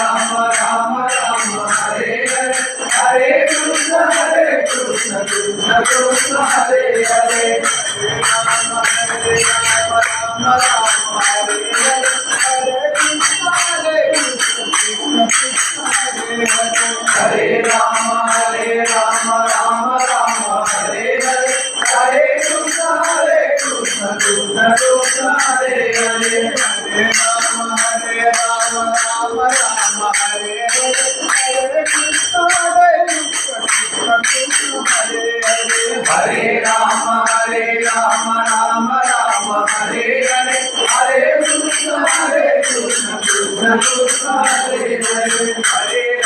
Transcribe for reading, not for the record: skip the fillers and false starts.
Rama Rama Hare Hare Hare Krishna Krishna Krishna Hare Hare Rama Rama Hare Hare Hare Krishna Krishna Krishna Hare Hare Hare Rama Rama Hare Hare Hare Krishna Krishna Krishna Hare Hare Hare Rama Rama Hare Hare Hare Krishna Krishna Krishna Hare Hare Hare Rama Rama Hare Hare Hare Krishna Krishna Krishna Hare Hare Hare